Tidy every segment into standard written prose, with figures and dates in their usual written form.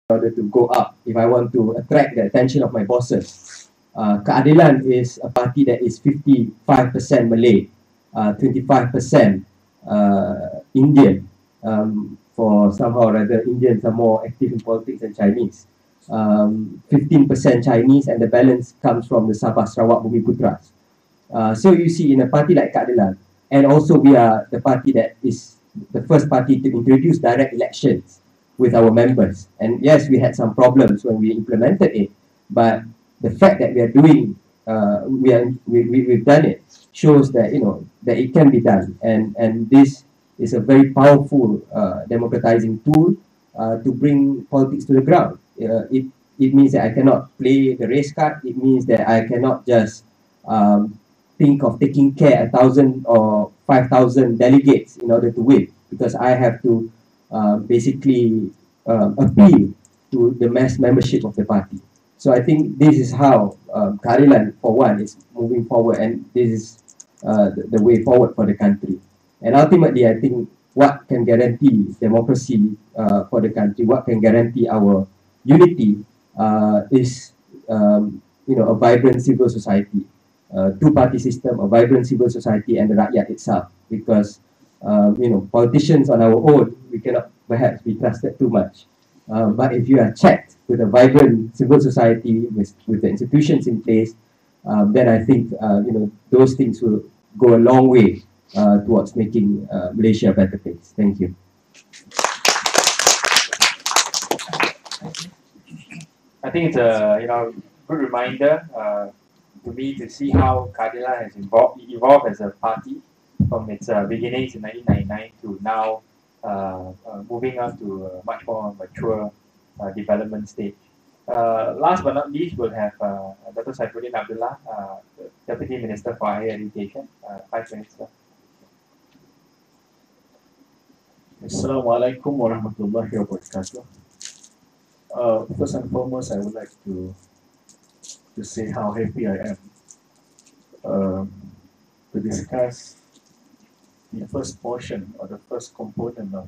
in order to go up, if I want to attract the attention of my bosses. Keadilan is a party that is 55% Malay, 25% Indian. For somehow or other, Indians are more active in politics than Chinese. 15% Chinese, and the balance comes from the Sabah, Sarawak, Bumiputras. So you see, in a party like Keadilan, and also we are the party that is the first party to introduce direct elections with our members. And yes, we had some problems when we implemented it, but the fact that we are doing, we've done it, shows that that it can be done, and this is a very powerful democratizing tool to bring politics to the ground. It means that I cannot play the race card. It means that I cannot just think of taking care 1,000 or 5,000 delegates in order to win, because I have to basically appeal to the mass membership of the party. So I think this is how Keadilan, for one, is moving forward, and this is the way forward for the country. And ultimately, I think what can guarantee democracy for the country, what can guarantee our unity, is a vibrant civil society, two-party system, a vibrant civil society, and the rakyat itself. Because politicians on our own, we cannot perhaps be trusted too much. But if you are checked with a vibrant civil society, with the institutions in place, then I think those things will go a long way towards making Malaysia a better place. Thank you. I think it's a good reminder to me to see how Keadilan has evolved as a party from its beginnings in 1999 to now moving on to a much more mature development stage. Last but not least, we'll have Dato Saifuddin Abdullah, Deputy Minister for Higher Education. 5 minutes. Assalamualaikum warahmatullahi wabarakatuh. First and foremost, I would like to say how happy I am to discuss the first portion or the first component of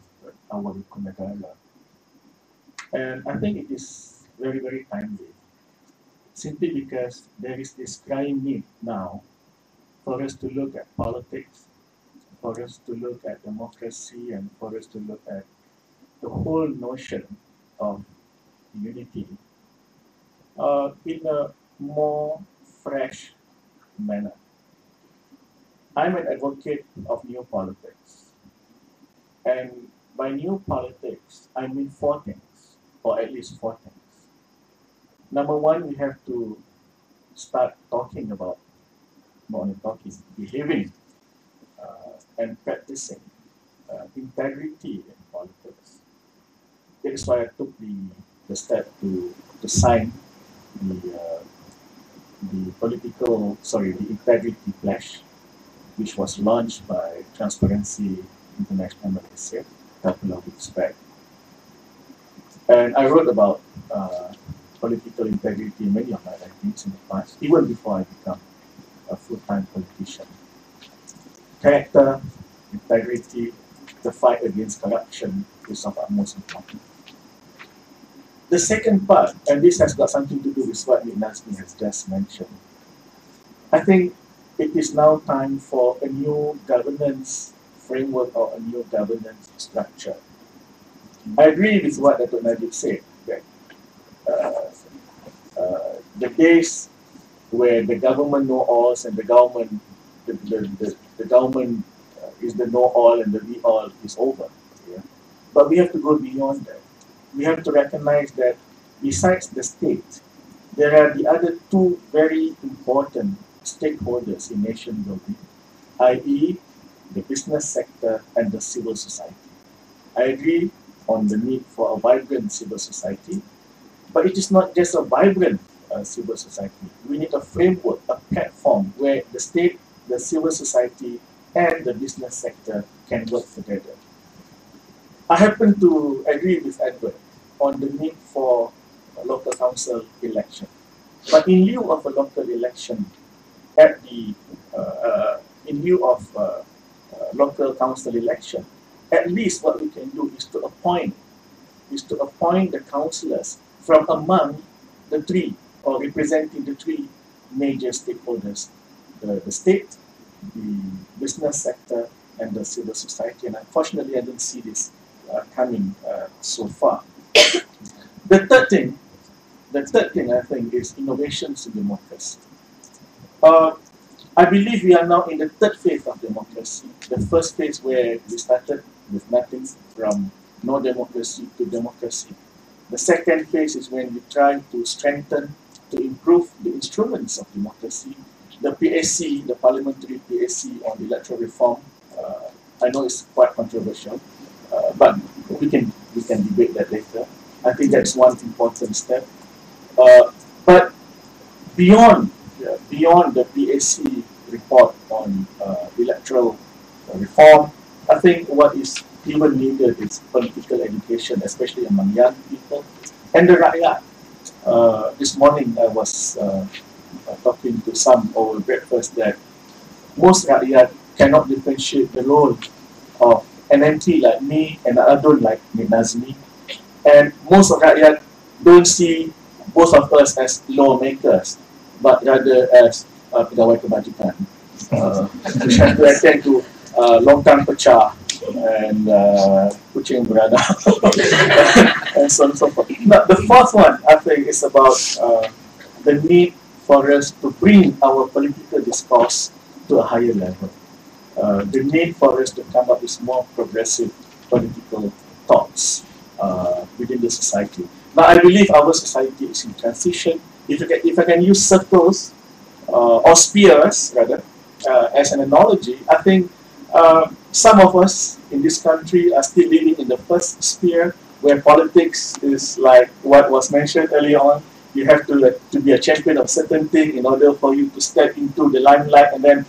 our Kunagala. And I think it is very, very timely, simply because there is this crying need now for us to look at politics, for us to look at democracy, and for us to look at the whole notion of unity in a more fresh manner. I'm an advocate of new politics. And by new politics, I mean 4 things, or at least 4 things. Number one, we have to start talking about, not only talking, behaving and practicing integrity in politics. That is why I took the step to sign the integrity pledge, which was launched by Transparency International Malaysia, a couple of weeks back. And I wrote about political integrity in many of my writings in the past, even before I became a full-time politician. Character, integrity, the fight against corruption is of utmost importance. The second part, and this has got something to do with what Nik Nazmi has just mentioned, I think it is now time for a new governance framework or a new governance structure. I agree with what Datuk Najib said, that the days where the government know-alls and the government is the know-all and the be-all is over. Yeah? But we have to go beyond that. We have to recognize that besides the state, there are the other 2 very important stakeholders in nation building, i.e. the business sector and the civil society. I agree on the need for a vibrant civil society, but it is not just a vibrant civil society. We need a framework, a platform where the state, the civil society, and the business sector can work together. I happen to agree with Edward on the need for a local council election. But in lieu of a local election, in lieu of local council election, at least what we can do is to appoint is to appoint the councillors from among the three, or representing the three major stakeholders, the state, the business sector, and the civil society. And unfortunately, I don't see this coming so far. The third thing I think is innovations in democracy. I believe we are now in the third phase of democracy. The first phase where we started with nothing, from no democracy to democracy. The second phase is when we try to strengthen, to improve the instruments of democracy. The PAC, the parliamentary PAC on electoral reform, I know it's quite controversial, but we can debate that later. I think that's one important step. But beyond the PAC report on electoral reform, I think what is even needed is political education, especially among young people and the rakyat. This morning I was talking to some over breakfast that most rakyat cannot differentiate the role of an MP like me and an adun like Nik Nazmi, and most of rakyat don't see both of us as lawmakers, but rather as pegawai kebajikan. We have to attend to longkang pecah and kucing beranak and so on and so forth. Now, the fourth one, I think, is about the need for us to bring our political discourse to a higher level. The need for us to come up with more progressive political thoughts within the society. Now, I believe our society is in transition. If I can use circles or spheres, rather, as an analogy, I think some of us in this country are still living in the first sphere, where politics is like what was mentioned earlier on. You have to be a champion of certain thing in order for you to step into the limelight and then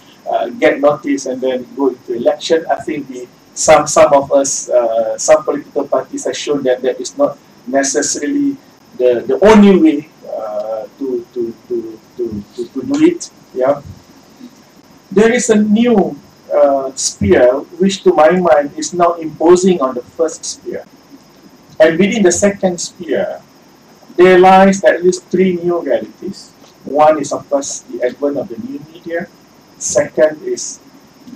get noticed and then go into election. I think some of us, some political parties have shown that that is not necessarily the only way to do it. Yeah, there is a new sphere which, to my mind, is now imposing on the first sphere, and within the second sphere, there lies at least three new realities. One is, of course, the advent of the new media. Second is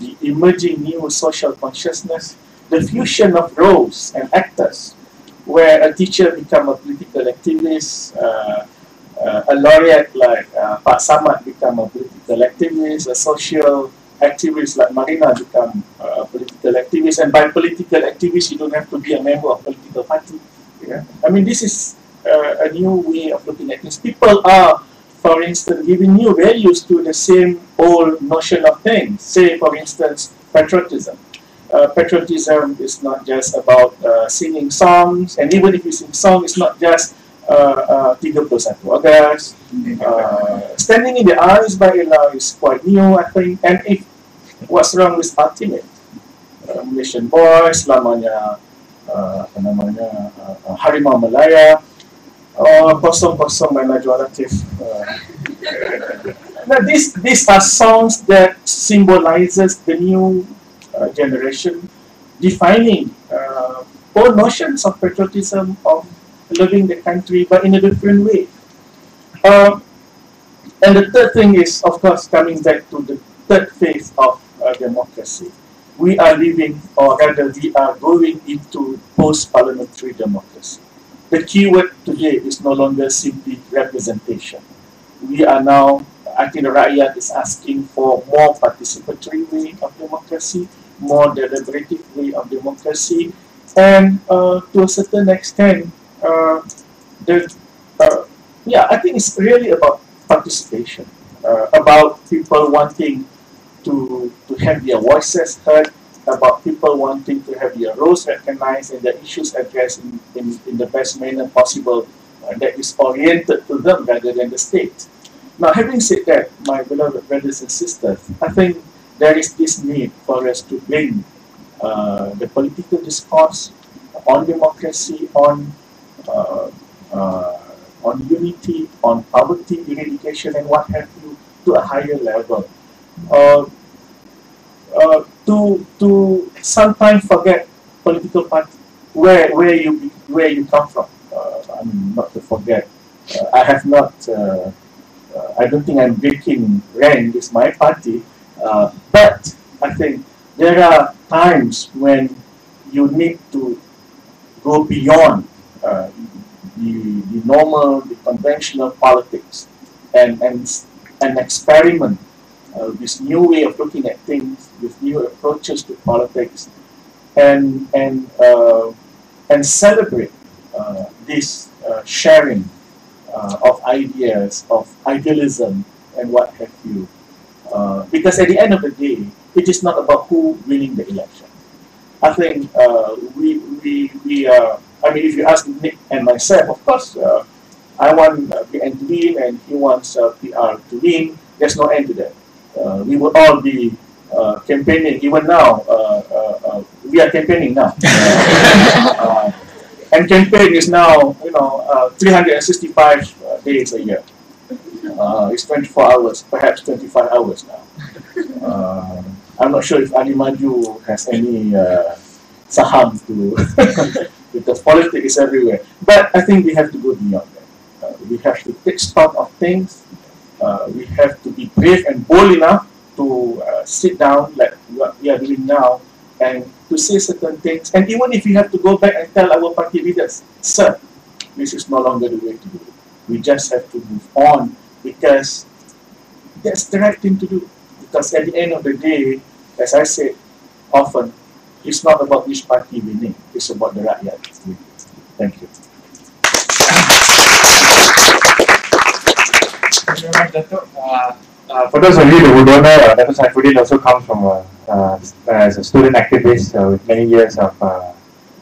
the emerging new social consciousness, the fusion of roles and actors, where a teacher becomes a political activist, a laureate like Pak Samad become a political activist, a social activist like Marina become a political activist, and by political activist you don't have to be a member of a political party. Yeah? I mean, this is a new way of looking at things. People are, for instance, giving new values to the same old notion of things. Say, for instance, patriotism. Patriotism is not just about singing songs, and even if you sing songs, it's not just 31 August. Standing in the eyes by Allah is quite new, I think. And if what's wrong with ultimate? Malaysian boys, lamanya Harimau Malaya, kosong-kosong main majoratif. Now these are songs that symbolizes the new generation, defining all notions of patriotism, of loving the country, but in a different way. And the third thing is, of course, coming back to the third phase of democracy. We are living, or rather we are going into post-parliamentary democracy. The keyword today is no longer simply representation. We are now, I think the rakyat is asking for more participatory way of democracy, more deliberative way of democracy, and to a certain extent, I think it's really about participation, about people wanting to have their voices heard, about people wanting to have their roles recognized and their issues addressed in the best manner possible that is oriented to them rather than the state. Now, having said that, my beloved brothers and sisters, I think there is this need for us to bring the political discourse on democracy, on unity, on poverty eradication, and what have you, to a higher level. To sometimes forget political party, where you where you come from. I mean, not to forget, I have not. I don't think I'm breaking rank with my party, but I think there are times when you need to go beyond the normal, the conventional politics, and experiment this new way of looking at things, with new approaches to politics, and celebrate this sharing of ideas, of idealism, and what have you. Because at the end of the day, it is not about who winning the election. I think I mean, if you ask Nik and myself, of course, I want PN to win, and he wants PR to win. There's no end to that. We will all be campaigning. Even now, we are campaigning now. And campaign is now, 365 days a year. It's 24 hours, perhaps 25 hours now. I'm not sure if Ali Maju has any saham to, because politics is everywhere. But I think we have to go beyond that. We have to take stock of things. We have to be brave and bold enough to sit down like what we are doing now and to say certain things. And even if we have to go back and tell our party leaders, sir, this is no longer the way to do it. We just have to move on, because that's the right thing to do. Because at the end of the day, as I said often, it's not about which party winning, it's about the rakyat winning. Thank you. Thank you very much, Dato'. For those of you who don't know, Dato Saifuddin also comes from as a student activist with many years of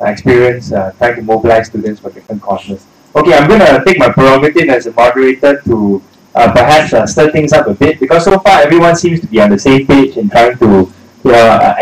experience trying to mobilize students for different causes. Okay, I'm going to take my prerogative as a moderator to perhaps stir things up a bit, because so far everyone seems to be on the same page in trying to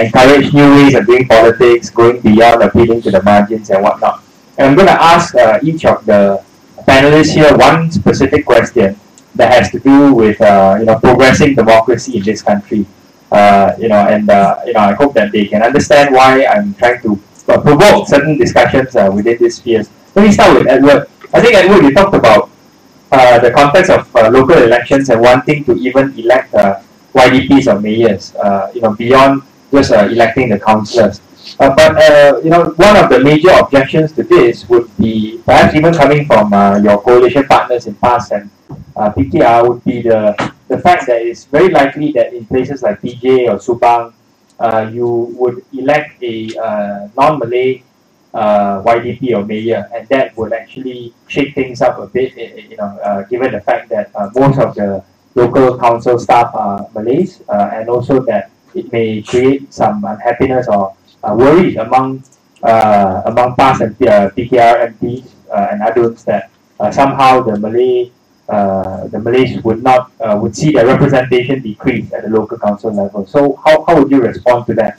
encourage new ways of doing politics, going beyond appealing to the margins and whatnot. And I'm going to ask each of the panelists here one specific question that has to do with progressing democracy in this country. I hope that they can understand why I'm trying to provoke certain discussions within these spheres. Let me start with Edward. I think, Edward, you talked about the context of local elections and wanting to even elect YDPs or mayors, beyond just electing the councillors. But one of the major objections to this would be, perhaps even coming from your coalition partners in PAS and PKR, would be the fact that it's very likely that in places like PJ or Subang, you would elect a non-Malay YDP or mayor, and that would actually shake things up a bit, given the fact that most of the local council staff are Malays, and also that it may create some unhappiness or worries among PAS and PKR MPs and others that somehow the Malays would see their representation decrease at the local council level. So how would you respond to that?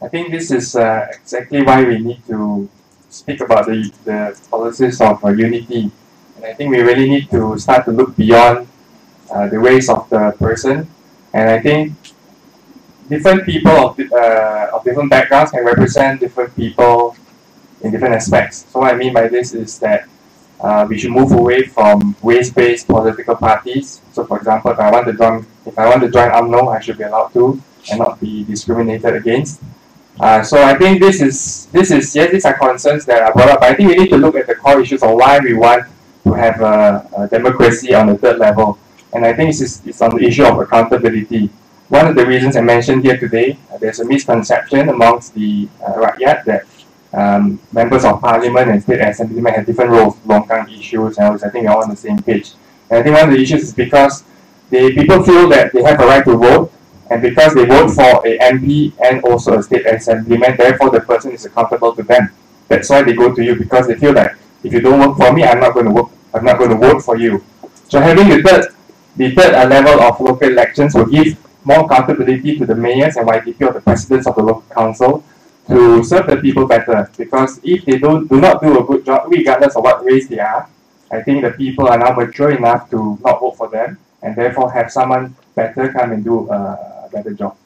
I think this is exactly why we need to speak about the policies of unity. And I think we really need to start to look beyond the race of the person. And I think different people of different backgrounds can represent different people in different aspects. So what I mean by this is that we should move away from race-based political parties. So for example, if I want to join UMNO, I should be allowed to and not be discriminated against. So I think this is yes, these are concerns that are brought up, but I think we need to look at the core issues of why we want to have a democracy on the third level. And I think it's on the issue of accountability. One of the reasons I mentioned here today, there's a misconception amongst the rakyat that members of parliament and state assemblymen have different roles, longkang issues, and I think we're all on the same page. And I think one of the issues is because people feel that they have a right to vote, and because they vote for a MP and also a state assemblyman, therefore the person is accountable to them. That's why they go to you, because they feel that if you don't work for me, I'm not going to vote for you. So having the third level of local elections will give more accountability to the mayors and YDP or the presidents of the local council to serve the people better. Because if they do not do a good job, regardless of what race they are, I think the people are now mature enough to not vote for them. and therefore have someone better come and do a better job.